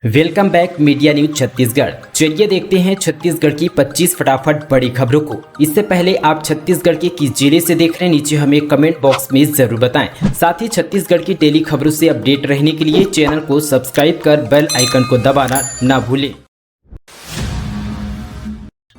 Welcome back media news Chhattisgarh. चलिए देखते हैं छत्तीसगढ़ की 25 फटाफट बड़ी खबरों को। इससे पहले आप छत्तीसगढ़ के किस जिले से देख रहे हैं, नीचे हमें कमेंट बॉक्स में जरूर बताएं। साथ ही छत्तीसगढ़ की डेली खबरों से अपडेट रहने के लिए चैनल को सब्सक्राइब कर बेल आइकन को दबाना ना भूलें।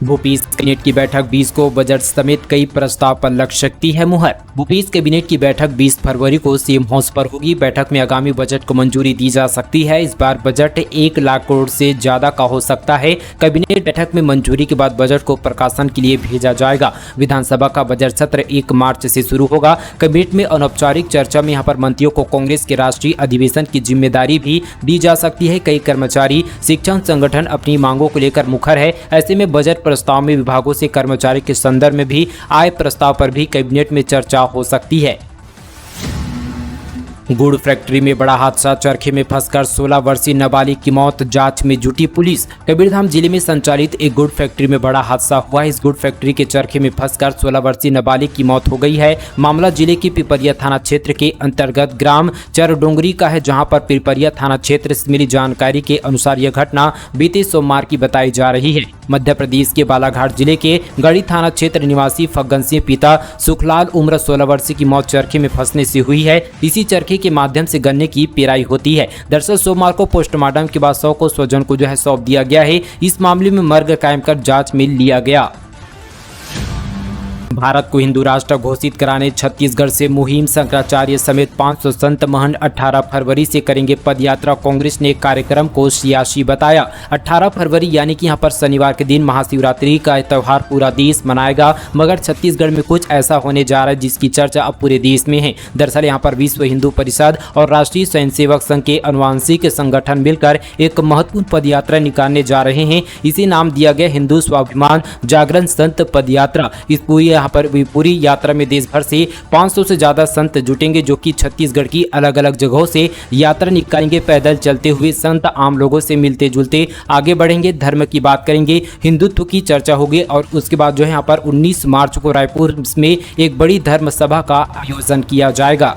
भूपेश कैबिनेट की बैठक 20 को बजट समेत कई प्रस्ताव पर लग सकती है मुहर। भूपेश कैबिनेट की बैठक 20 फरवरी को सीएम हाउस पर होगी। बैठक में आगामी बजट को मंजूरी दी जा सकती है। इस बार बजट 1 लाख करोड़ से ज्यादा का हो सकता है। कैबिनेट बैठक में मंजूरी के बाद बजट को प्रकाशन के लिए भेजा जाएगा। विधानसभा का बजट सत्र 1 मार्च से शुरू होगा। कैबिनेट में अनौपचारिक चर्चा में यहाँ पर मंत्रियों को कांग्रेस के राष्ट्रीय अधिवेशन की जिम्मेदारी भी दी जा सकती है। कई कर्मचारी शिक्षण संगठन अपनी मांगों को लेकर मुखर है। ऐसे में बजट प्रस्ताव में विभागों से कर्मचारी के संदर्भ में भी आय प्रस्ताव पर भी कैबिनेट में चर्चा हो सकती है। गुड़ फैक्ट्री में बड़ा हादसा, चरखे में फंसकर 16 वर्षीय नाबालिग की मौत, जांच में जुटी पुलिस। कबीरधाम जिले में संचालित एक गुड़ फैक्ट्री में बड़ा हादसा हुआ है। इस गुड़ फैक्ट्री के चरखे में फंसकर 16 वर्षीय नाबालिग की मौत हो गई है। मामला जिले के पिपरिया थाना क्षेत्र के अंतर्गत ग्राम चरडोंगरी का है, जहां पर पिपरिया थाना क्षेत्र से मिली जानकारी के अनुसार यह घटना बीते सोमवार की बताई जा रही है। मध्य प्रदेश के बालाघाट जिले के गढ़ी थाना क्षेत्र निवासी फग्गन सिंह पिता सुखलाल उम्र 16 वर्ष की मौत चरखे में फंसने से हुई है। इसी चरखे के माध्यम से गन्ने की पेराई होती है। दरअसल सोमवार को पोस्टमार्टम के बाद शव को स्वजन को सौंप दिया गया है। इस मामले में मर्ग कायम कर जांच में लिया गया। भारत को हिंदू राष्ट्र घोषित कराने छत्तीसगढ़ से मुहिम, शंकराचार्य समेत 500 संत महंत 18 फरवरी से करेंगे पदयात्रा। कांग्रेस ने कार्यक्रम को सियासी बताया। 18 फरवरी यानी कि यहां पर शनिवार के दिन महाशिवरात्रि का त्यौहार पूरा देश मनाएगा, मगर छत्तीसगढ़ में कुछ ऐसा होने जा रहा है जिसकी चर्चा अब पूरे देश में है। दरअसल यहां पर विश्व हिंदू परिषद और राष्ट्रीय स्वयंसेवक संघ के अनुवांशिक संगठन मिलकर एक महत्वपूर्ण पदयात्रा निकालने जा रहे हैं। इसे नाम दिया गया हिंदू स्वाभिमान जागरण संत पदयात्रा। इस पूरी यात्रा में देश भर से 500 से ज्यादा संत जुटेंगे, जो कि छत्तीसगढ़ की अलग अलग जगहों से यात्रा निकालेंगे। पैदल चलते हुए संत आम लोगों से मिलते जुलते आगे बढ़ेंगे, धर्म की बात करेंगे, हिंदुत्व की चर्चा होगी और उसके बाद यहाँ पर 19 मार्च को रायपुर में एक बड़ी धर्म सभा का आयोजन किया जाएगा।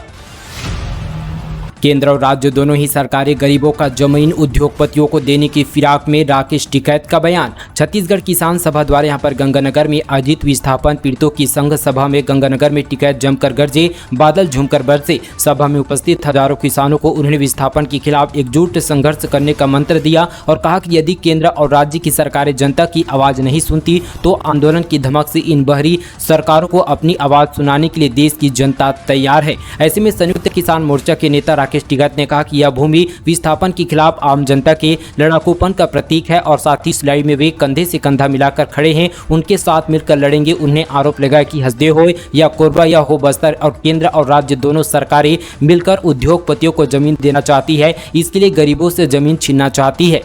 केंद्र और राज्य दोनों ही सरकारें गरीबों का जमीन उद्योगपतियों को देने की फिराक में, राकेश टिकैत का बयान। छत्तीसगढ़ किसान सभा द्वारा यहां पर गंगानगर में आयोजित विस्थापन पीड़ितों की संघ सभा में गंगानगर में टिकैत जमकर गरजे, बादल झूमकर बरसे। सभा में उपस्थित हजारों किसानों को उन्होंने विस्थापन के खिलाफ एकजुट संघर्ष करने का मंत्र दिया और कहा कि यदि केंद्र और राज्य की सरकारें जनता की आवाज नहीं सुनती तो आंदोलन की धमक से इन बहरी सरकारों को अपनी आवाज सुनाने के लिए देश की जनता तैयार है। ऐसे में संयुक्त किसान मोर्चा के नेता राकेश टिकैत ने कहा कि यह भूमि विस्थापन के खिलाफ आम जनता के लड़ाकूपन का प्रतीक है और साथ ही सिलाई में वे कंधे से कंधा मिलाकर खड़े हैं, उनके साथ मिलकर लड़ेंगे। उन्हें आरोप लगाया कि हसदे हो या कोरबा या हो बस्तर और केंद्र और राज्य दोनों सरकारें मिलकर उद्योगपतियों को जमीन देना चाहती है, इसके लिए गरीबों से जमीन छीनना चाहती है।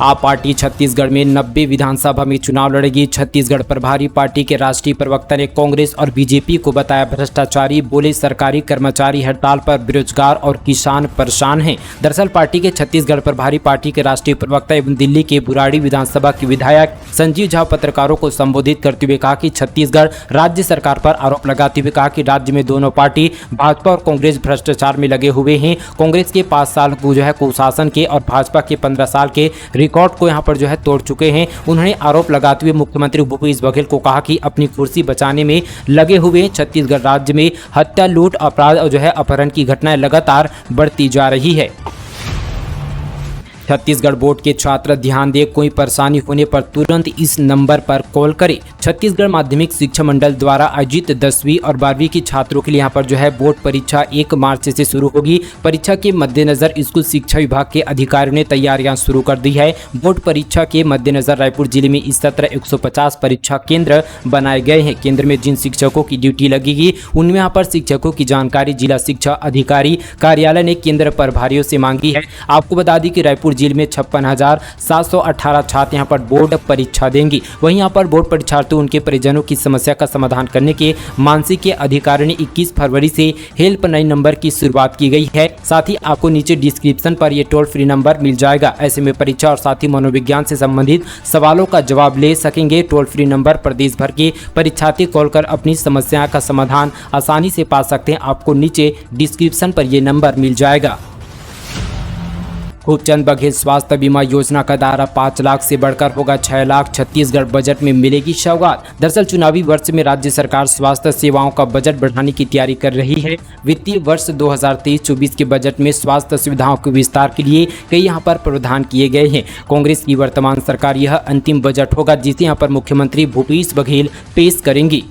आप पार्टी छत्तीसगढ़ में 90 विधानसभा में चुनाव लड़ेगी। छत्तीसगढ़ प्रभारी पार्टी के राष्ट्रीय प्रवक्ता ने कांग्रेस और बीजेपी को बताया भ्रष्टाचारी, बोले सरकारी कर्मचारी हड़ताल पर, बेरोजगार और किसान परेशान हैं। दरअसल पार्टी के छत्तीसगढ़ प्रभारी पार्टी के राष्ट्रीय प्रवक्ता एवं दिल्ली के बुराड़ी विधानसभा के विधायक संजीव झा पत्रकारों को संबोधित करते हुए कहा कि छत्तीसगढ़ राज्य सरकार पर आरोप लगाते हुए कहा कि राज्य में दोनों पार्टी भाजपा और कांग्रेस भ्रष्टाचार में लगे हुए हैं। कांग्रेस के 5 साल कुशासन के और भाजपा के 15 साल के रिकॉर्ड को यहाँ पर तोड़ चुके हैं। उन्होंने आरोप लगाते हुए मुख्यमंत्री भूपेश बघेल को कहा कि अपनी कुर्सी बचाने में लगे हुए छत्तीसगढ़ राज्य में हत्या, लूट, अपराध और अपहरण की घटनाएं लगातार बढ़ती जा रही है। छत्तीसगढ़ बोर्ड के छात्र ध्यान दें, कोई परेशानी होने पर तुरंत इस नंबर पर कॉल करें। छत्तीसगढ़ माध्यमिक शिक्षा मंडल द्वारा आयोजित 10वीं और 12वीं के छात्रों के लिए यहाँ पर बोर्ड परीक्षा 1 मार्च से शुरू होगी। परीक्षा के मद्देनजर स्कूल शिक्षा विभाग के अधिकारियों ने तैयारियां शुरू कर दी है। बोर्ड परीक्षा के मद्देनजर रायपुर जिले में इस सत्र 150 परीक्षा केंद्र बनाए गए हैं। केंद्र में जिन शिक्षकों की ड्यूटी लगेगी उनमें यहाँ पर शिक्षकों की जानकारी जिला शिक्षा अधिकारी कार्यालय ने केंद्र प्रभारियों से मांगी है। आपको बता दी कि रायपुर जिले में 56,718 छात्र यहां पर बोर्ड परीक्षा देंगी। वहीं यहां पर बोर्ड परीक्षार्थी उनके परिजनों की समस्या का समाधान करने के मानसिक के अधिकारी ने 21 फरवरी से हेल्पलाइन नंबर की शुरुआत की गई है। साथ ही आपको नीचे डिस्क्रिप्शन पर यह टोल फ्री नंबर मिल जाएगा। ऐसे में परीक्षा और साथ ही मनोविज्ञान से संबंधित सवालों का जवाब ले सकेंगे। टोल फ्री नंबर प्रदेश भर के परीक्षार्थी कॉल कर अपनी समस्या का समाधान आसानी से पा सकते हैं। आपको नीचे डिस्क्रिप्शन पर यह नंबर मिल जाएगा। खूबचंद बघेल स्वास्थ्य बीमा योजना का दायरा 5 लाख से बढ़कर होगा 6 लाख, छत्तीसगढ़ बजट में मिलेगी सौगात। दरअसल चुनावी वर्ष में राज्य सरकार स्वास्थ्य सेवाओं का बजट बढ़ाने की तैयारी कर रही है। वित्तीय वर्ष 2023-24 के बजट में स्वास्थ्य सुविधाओं के विस्तार के लिए कई यहाँ पर प्रावधान किए गए हैं। कांग्रेस की वर्तमान सरकार यह अंतिम बजट होगा जिसे यहाँ पर मुख्यमंत्री भूपेश बघेल पेश करेंगी।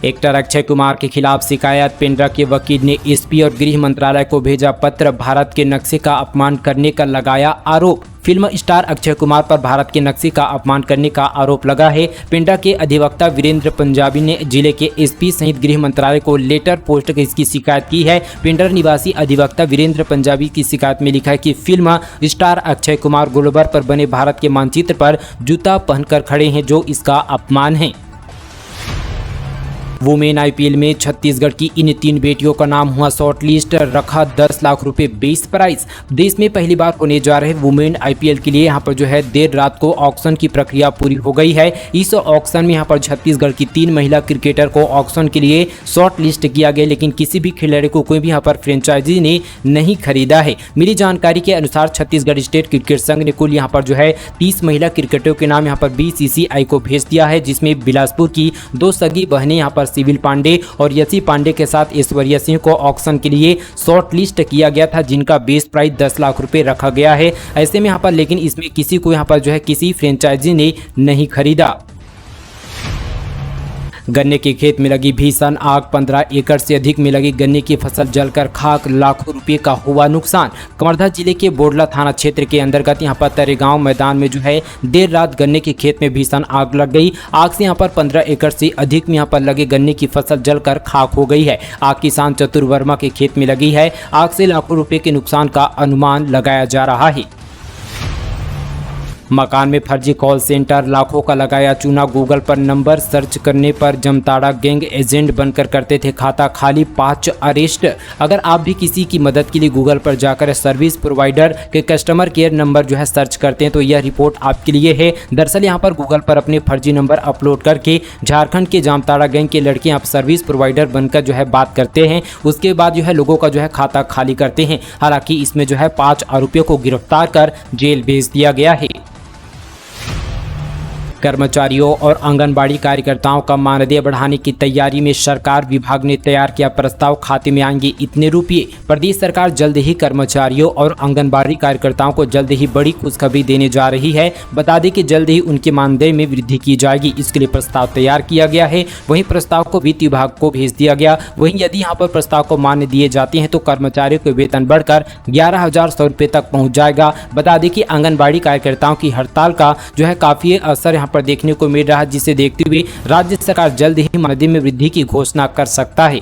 एक्टर अक्षय कुमार के खिलाफ शिकायत, पेंड्रा के वकील ने एसपी और गृह मंत्रालय को भेजा पत्र, भारत के नक्शे का अपमान करने का लगाया आरोप। फिल्म स्टार अक्षय कुमार पर भारत के नक्शे का अपमान करने का आरोप लगा है। पेंड्रा के अधिवक्ता वीरेंद्र पंजाबी ने जिले के एसपी सहित गृह मंत्रालय को लेटर पोस्ट कर इसकी शिकायत की है। पेंड्रा निवासी अधिवक्ता वीरेंद्र पंजाबी की शिकायत में लिखा है कि film star Akshay Kumar global पर बने भारत के मानचित्र पर जूता पहनकर खड़े हैं, जो इसका अपमान है। वुमेन आईपीएल में छत्तीसगढ़ की इन 3 बेटियों का नाम हुआ शॉर्टलिस्ट, रखा 10 लाख रुपए बेस प्राइस। देश में पहली बार होने जा रहे वुमेन आईपीएल के लिए यहाँ पर जो है देर रात को ऑक्शन की प्रक्रिया पूरी हो गई है। इस ऑक्शन में यहाँ पर छत्तीसगढ़ की 3 महिला क्रिकेटर को ऑक्शन के लिए शॉर्ट लिस्ट किया गया, लेकिन किसी भी खिलाड़ी को कोई भी यहाँ पर फ्रेंचाइजी ने नहीं खरीदा है। मिली जानकारी के अनुसार छत्तीसगढ़ स्टेट क्रिकेट संघ ने कुल यहाँ पर जो है 30 महिला क्रिकेटरों के नाम यहाँ पर बीसीसीआई को भेज दिया है, जिसमें बिलासपुर की 2 सगी बहनें यहाँ पर सिविल पांडे और यसी पांडे के साथ ऐश्वर्या सिंह को ऑक्शन के लिए शॉर्ट लिस्ट किया गया था, जिनका बेस प्राइस 10 लाख रुपए रखा गया है। ऐसे में यहाँ पर लेकिन इसमें किसी को यहाँ पर जो है किसी फ्रेंचाइजी ने नहीं खरीदा। गन्ने के खेत में लगी भीषण आग, 15 एकड़ से अधिक में लगी गन्ने की फसल जलकर खाक, लाखों रुपए का हुआ नुकसान। कवर्धा जिले के बोडला थाना क्षेत्र के अंतर्गत यहाँ पर तरेगांव मैदान में जो है देर रात गन्ने के खेत में भीषण आग लग गई। आग से यहाँ पर 15 एकड़ से अधिक में यहाँ पर लगे गन्ने की फसल जलकर खाक हो गई है। आग किसान चतुर वर्मा के खेत में लगी है। आग से लाखों रुपए के नुकसान का अनुमान लगाया जा रहा है। मकान में फर्जी कॉल सेंटर, लाखों का लगाया चूना, गूगल पर नंबर सर्च करने पर जमताड़ा गैंग एजेंट बनकर करते थे खाता खाली, 5 अरेस्ट। अगर आप भी किसी की मदद के लिए गूगल पर जाकर सर्विस प्रोवाइडर के कस्टमर केयर नंबर जो है सर्च करते हैं तो यह रिपोर्ट आपके लिए है। दरअसल यहाँ पर गूगल पर अपने फर्जी नंबर अपलोड करके झारखंड के जामताड़ा गैंग के लड़के यहाँ सर्विस प्रोवाइडर बनकर जो है बात करते हैं। उसके बाद जो है लोगों का जो है खाता खाली करते हैं। हालांकि इसमें जो है 5 आरोपियों को गिरफ्तार कर जेल भेज दिया गया है। कर्मचारियों और आंगनबाड़ी कार्यकर्ताओं का मानदेय बढ़ाने की तैयारी में सरकार, विभाग ने तैयार किया प्रस्ताव, खाते में आएंगे इतने रुपये। प्रदेश सरकार जल्द ही कर्मचारियों और आंगनबाड़ी कार्यकर्ताओं को जल्द ही बड़ी खुशखबरी देने जा रही है। बता दें कि जल्द ही उनके मानदेय में वृद्धि की जाएगी। इसके लिए प्रस्ताव तैयार किया गया है। वहीं प्रस्ताव को वित्त विभाग को भेज दिया गया। वहीं यदि यहाँ पर प्रस्ताव को मान्य दिए जाते हैं तो कर्मचारियों के वेतन बढ़कर 11,100 रुपये तक पहुँच जाएगा। बता दें कि आंगनबाड़ी कार्यकर्ताओं की हड़ताल का जो है काफ़ी असर पर देखने को मिल रहा है, जिसे देखते हुए राज्य सरकार जल्द ही मानदेय में वृद्धि की घोषणा कर सकता है।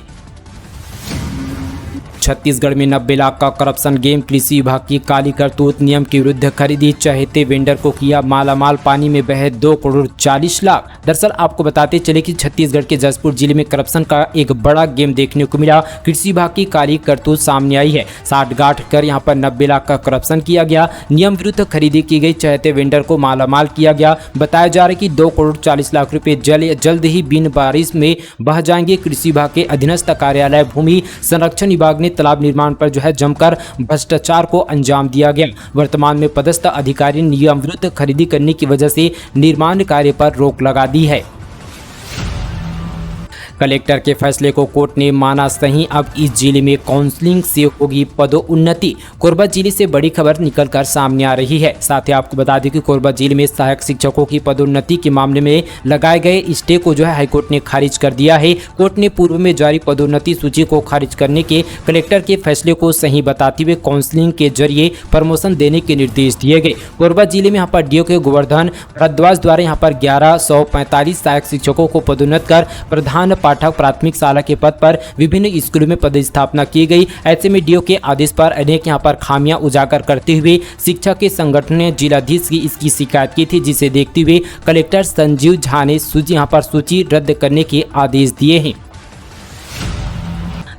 छत्तीसगढ़ में 90 लाख का करप्शन गेम, कृषि विभाग की काली करतूत, नियम के विरुद्ध खरीदी चहेते वेंडर को किया मालामाल, पानी में बहे 2 करोड़ 40 लाख। दरअसल आपको बताते चले कि छत्तीसगढ़ के जसपुर जिले में करप्शन का एक बड़ा गेम देखने को मिला। कृषि विभाग की काली करतूत सामने आई है। 60 गांठ कर यहाँ पर 90 लाख का करप्शन किया गया। नियम विरुद्ध खरीदी की गई, चहेते वेंडर को मालामाल किया गया। बताया जा रहा है कि 2 करोड़ 40 लाख रुपए जल्द ही बिन बारिश में बह जाएंगे। कृषि विभाग के अधीनस्थ कार्यालय भूमि संरक्षण विभाग ने तालाब निर्माण पर जो है जमकर भ्रष्टाचार को अंजाम दिया गया। वर्तमान में पदस्थ अधिकारी नियम विरुद्ध खरीदी करने की वजह से निर्माण कार्य पर रोक लगा दी है। कलेक्टर के फैसले को कोर्ट ने माना सही, अब इस जिले में काउंसलिंग से होगी पदोन्नति। कोरबा जिले से बड़ी खबर निकलकर सामने आ रही है। साथ ही आपको बता दें कि कोरबा जिले में सहायक शिक्षकों की पदोन्नति के मामले में लगाए गए स्टे को जो है हाईकोर्ट ने खारिज कर दिया है। कोर्ट ने पूर्व में जारी पदोन्नति सूची को खारिज करने के कलेक्टर के फैसले को सही बताते हुए काउंसलिंग के जरिए प्रमोशन देने के निर्देश दिए गए। कोरबा जिले में यहाँ पर डीओ के गोवर्धन भारद्वाज द्वारा यहाँ पर 1145 सहायक शिक्षकों को पदोन्नत कर प्रधान पाठक प्राथमिक शाला के पद पर विभिन्न स्कूलों में पदस्थापना की गई। ऐसे में डीओ के आदेश पर अनेक यहाँ पर खामियां उजागर करते हुए शिक्षक के संगठन ने जिलाधीश की इसकी शिकायत की थी, जिसे देखते हुए कलेक्टर संजीव झा ने सूची रद्द करने के आदेश दिए हैं।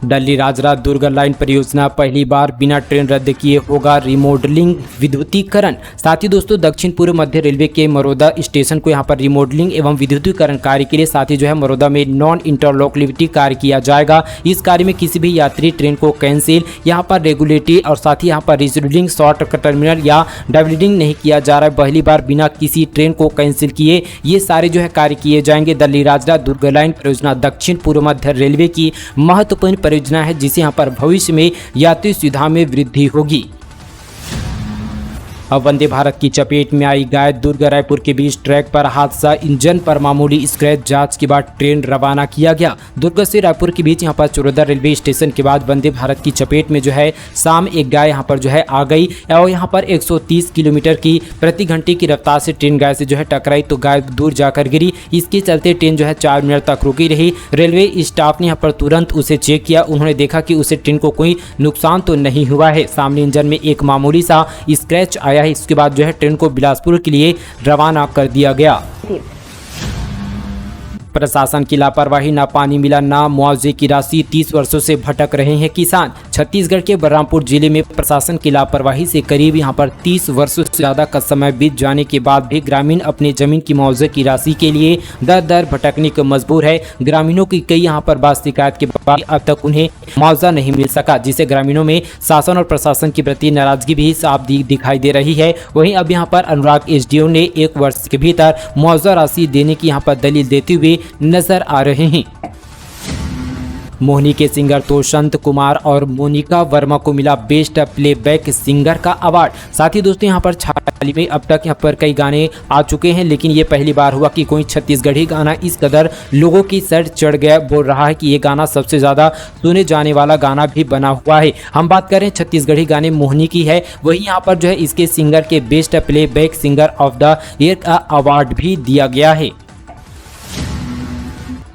दिल्ली राजरा दुर्ग लाइन परियोजना पहली बार बिना ट्रेन रद्द किए होगा रिमॉडलिंग विद्युतीकरण। साथ ही दोस्तों दक्षिण पूर्व मध्य रेलवे के मरोदा स्टेशन को यहां पर रिमॉडलिंग एवं विद्युतीकरण कार्य के लिए साथ ही जो है मरोदा में नॉन इंटरलॉकलिविटी कार्य किया जाएगा। इस कार्य में किसी भी यात्री ट्रेन को कैंसिल यहाँ पर रेगुलेटरी और साथ ही यहाँ पर रिशेड्यूलिंग शॉर्ट टर्मिनल या डाइवर्टिंग नहीं किया जा रहा है। पहली बार बिना किसी ट्रेन को कैंसिल किए ये सारे जो है कार्य किए जाएंगे। दिल्ली राजरा दुर्ग लाइन परियोजना दक्षिण पूर्व मध्य रेलवे की महत्वपूर्ण परियोजना है जिसे यहाँ पर भविष्य में यात्री सुविधा में वृद्धि होगी। अब वंदे भारत की चपेट में आई गाय। दुर्ग रायपुर के बीच ट्रैक पर हादसा, इंजन पर मामूली स्क्रैच, जांच के बाद ट्रेन रवाना किया गया। दुर्ग से रायपुर के बीच यहां पर चौरदा रेलवे स्टेशन के बाद वंदे भारत की चपेट में जो है शाम एक गाय यहां पर जो है आ गई और यहां पर 130 किलोमीटर की प्रति घंटे की रफ्तार से ट्रेन गाय से जो है टकराई तो गाय दूर जाकर गिरी। इसके चलते ट्रेन जो है 4 मिनट तक रुकी रही। रेलवे स्टाफ ने यहाँ पर तुरंत उसे चेक किया। उन्होंने देखा कि उसे ट्रेन को कोई नुकसान तो नहीं हुआ है। सामने इंजन में एक मामूली सा स्क्रैच आया है। इसके बाद जो है ट्रेन को बिलासपुर के लिए रवाना कर दिया गया। प्रशासन की लापरवाही, ना पानी मिला ना मुआवजे की राशि, 30 वर्षों से भटक रहे हैं किसान। छत्तीसगढ़ के बलरामपुर जिले में प्रशासन की लापरवाही से करीब यहां पर 30 वर्षों से ज्यादा का समय बीत जाने के बाद भी ग्रामीण अपने जमीन की मुआवजे की राशि के लिए दर दर भटकने को मजबूर है। ग्रामीणों की कई यहां पर बात शिकायत के बाद अब तक उन्हें मुआवजा नहीं मिल सका, जिससे ग्रामीणों में शासन और प्रशासन के प्रति नाराजगी भी साफ दिखाई दे रही है। वहीं अब यहाँ पर अनुराग एसडीओ ने 1 वर्ष के भीतर मुआवजा राशि देने की यहाँ पर दलील देते हुए नजर आ रहे हैं। मोहिनी के सिंगर तोषंत कुमार और मोनिका वर्मा को मिला बेस्ट प्लेबैक सिंगर का अवार्ड। साथ ही दोस्तों यहाँ पर छाली में अब तक यहाँ पर कई गाने आ चुके हैं, लेकिन ये पहली बार हुआ कि कोई छत्तीसगढ़ी गाना इस कदर लोगों की सर चढ़ गया, बोल रहा है कि ये गाना सबसे ज़्यादा सुने जाने वाला गाना भी बना हुआ है। हम बात करें छत्तीसगढ़ी गाने मोहिनी की है, वहीं यहाँ पर जो है इसके सिंगर के best playback singer of the year का अवार्ड भी दिया गया है।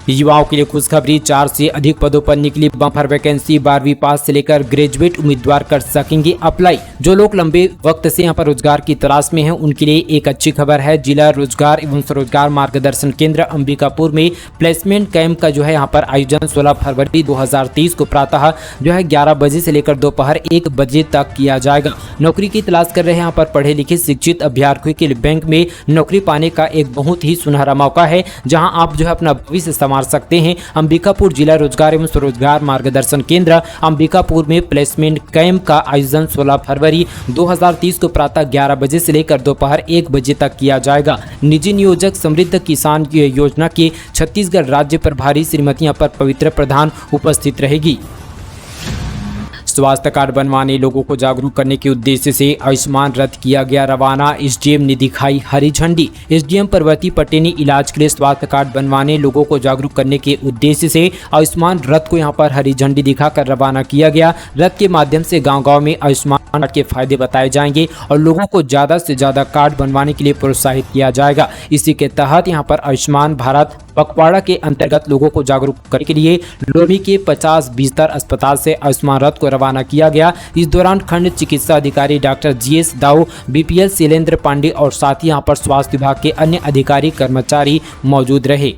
युवाओं के लिए खुशखबरी, 4 से अधिक पदों पर निकली बम्पर वैकेंसी। 12वीं पास से लेकर ग्रेजुएट उम्मीदवार कर सकेंगे अप्लाई। जो लोग लंबे वक्त से यहाँ पर रोजगार की तलाश में हैं उनके लिए एक अच्छी खबर है। जिला रोजगार एवं स्वरोजगार मार्गदर्शन केंद्र अंबिकापुर में प्लेसमेंट कैंप का जो है यहाँ पर आयोजन 16 फरवरी 2023 को प्रातः जो है 11 बजे से लेकर दोपहर 1 बजे तक किया जाएगा। नौकरी की तलाश कर रहे यहाँ पर पढ़े लिखे शिक्षित अभ्यर्थियों के लिए बैंक में नौकरी पाने का एक बहुत ही सुनहरा मौका है, जहाँ आप जो है अपना भविष्य मार सकते हैं। अंबिकापुर जिला रोजगार एवं स्वरोजगार मार्गदर्शन केंद्र अंबिकापुर में प्लेसमेंट कैंप का आयोजन 16 फरवरी 2023 को प्रातः 11 बजे से लेकर दोपहर 1 बजे तक किया जाएगा। निजी नियोजक समृद्ध किसान योजना के छत्तीसगढ़ राज्य प्रभारी श्रीमती यहाँ पर पवित्र प्रधान उपस्थित रहेगी। स्वास्थ्य कार्ड बनवाने लोगों को जागरूक करने के उद्देश्य से आयुष्मान रथ किया गया रवाना। एसडीएम ने दिखाई हरी झंडी। एसडीएम पार्वती पटेल ने इलाज के लिए स्वास्थ्य कार्ड बनवाने लोगों को जागरूक करने के उद्देश्य से आयुष्मान रथ को यहां पर हरी झंडी दिखाकर रवाना किया गया। रथ के माध्यम से गांव-गांव में आयुष्मान कार्ड के फायदे बताए जाएंगे और लोगों को ज्यादा से ज्यादा कार्ड बनवाने के लिए प्रोत्साहित किया जाएगा। इसी के तहत यहाँ पर आयुष्मान भारत पखवाड़ा के अंतर्गत लोगों को जागरूक करने के लिए लोधी के 50 बिस्तर अस्पताल से आयुष्मान रथ को रवाना किया गया। इस दौरान खंड चिकित्सा अधिकारी डॉक्टर जीएस दाऊ, बीपीएल शैलेंद्र पांडे और साथ ही यहाँ पर स्वास्थ्य विभाग के अन्य अधिकारी कर्मचारी मौजूद रहे।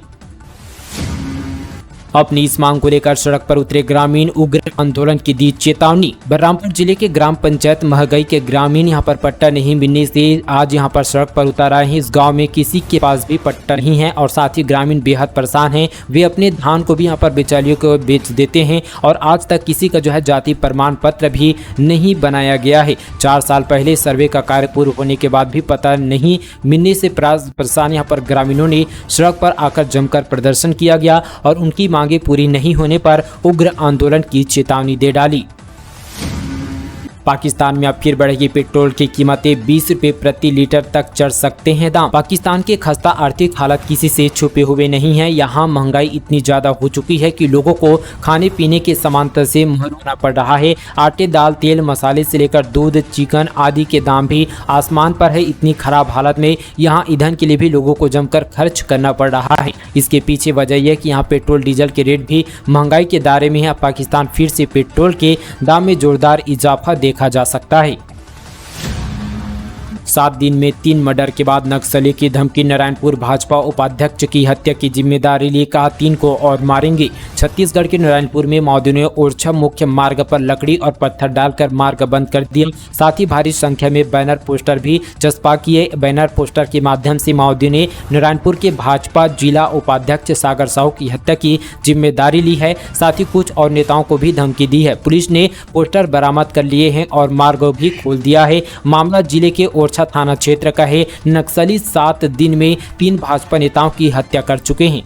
अपनी इस मांग को लेकर सड़क पर उतरे ग्रामीण, उग्र आंदोलन की दी चेतावनी। बलरामपुर जिले के ग्राम पंचायत महगई के ग्रामीण यहां पर पट्टा नहीं मिलने से आज यहां पर सड़क पर उतर आए हैं। इस गांव में किसी के पास भी पट्टा नहीं है और साथ ही ग्रामीण बेहद परेशान हैं। वे अपने धान को भी यहां पर बिचौलियों को बेच देते हैं और आज तक किसी का जो है जाति प्रमाण पत्र भी नहीं बनाया गया है। 4 साल पहले सर्वे का कार्य पूर्ण होने के बाद भी पता नहीं मिलने से परेशान यहाँ पर ग्रामीणों ने सड़क पर आकर जमकर प्रदर्शन किया गया और उनकी मांगे पूरी नहीं होने पर उग्र आंदोलन की चेतावनी दे डाली। पाकिस्तान में अब फिर बढ़ेगी पेट्रोल की कीमतें, 20 रुपए प्रति लीटर तक चढ़ सकते हैं दाम। पाकिस्तान के खस्ता आर्थिक हालत किसी से छुपे हुए नहीं है। यहाँ महंगाई इतनी ज्यादा हो चुकी है कि लोगों को खाने पीने के सामान से महरूम पड़ रहा है। आटे, दाल, तेल, मसाले से लेकर दूध, चिकन आदि के दाम भी आसमान पर है। इतनी खराब हालत में यहाँ ईंधन के लिए भी लोगों को जमकर खर्च करना पड़ रहा है। इसके पीछे वजह यह कि यहाँ पेट्रोल डीजल के रेट भी महंगाई के दायरे में है। पाकिस्तान फिर से पेट्रोल के दाम में जोरदार इजाफा देखा जा सकता है। 7 दिन में 3 मर्डर के बाद नक्सली की धमकी। नारायणपुर भाजपा उपाध्यक्ष की हत्या की जिम्मेदारी ली, कहा 3 को और मारेंगे। छत्तीसगढ़ के नारायणपुर में माओवादियों ने ओरछा मुख्य मार्ग पर लकड़ी और पत्थर डालकर मार्ग बंद कर दिया। साथ ही भारी संख्या में बैनर पोस्टर भी चस्पा किए। बैनर पोस्टर के माध्यम से माओवादियों ने नारायणपुर के भाजपा जिला उपाध्यक्ष सागर साहू की हत्या की जिम्मेदारी ली है। साथ ही कुछ और नेताओं को भी धमकी दी है। पुलिस ने पोस्टर बरामद कर लिए हैं और मार्ग भी खोल दिया है। मामला जिले के ओरछा थाना क्षेत्र का है। नक्सली 7 दिन में 3 भाजपा नेताओं की हत्या कर चुके हैं।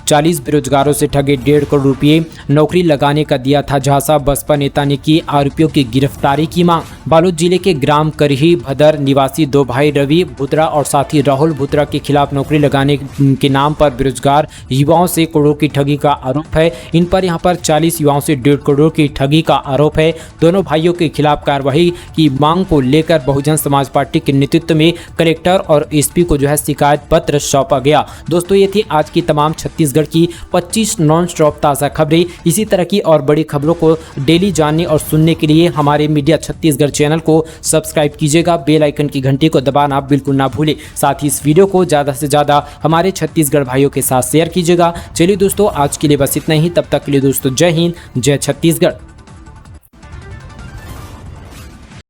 40 बेरोजगारों से ठगे 1.5 करोड़ रुपए, नौकरी लगाने का दिया था झांसा। बसपा नेता ने की आरोपियों की गिरफ्तारी की मांग। बालोद जिले के ग्राम करही भदर निवासी 2 भाई रवि भुतरा और साथी राहुल भुतरा के खिलाफ नौकरी लगाने के नाम पर बेरोजगार युवाओं से करोड़ों की ठगी का आरोप है। इन पर यहां पर 40 युवाओं से 1.5 करोड़ की ठगी का आरोप है। दोनों भाइयों के खिलाफ कार्रवाई की मांग को लेकर बहुजन समाज पार्टी के नेतृत्व में कलेक्टर और एसपी को शिकायत पत्र सौंपा गया। दोस्तों, ये थी आज की तमाम छत्तीसगढ़ की 25 नॉन स्टॉप ताज़ा खबरें। इसी तरह की और बड़ी खबरों को डेली जानने और सुनने के लिए हमारे मीडिया छत्तीसगढ़ चैनल को सब्सक्राइब कीजिएगा। बेल आइकन की घंटी को दबाना बिल्कुल ना भूलें। साथ ही इस वीडियो को ज़्यादा से ज़्यादा हमारे छत्तीसगढ़ भाइयों के साथ शेयर कीजिएगा। चलिए दोस्तों, आज के लिए बस इतना ही। तब तक के लिए दोस्तों, जय हिंद, जय छत्तीसगढ़।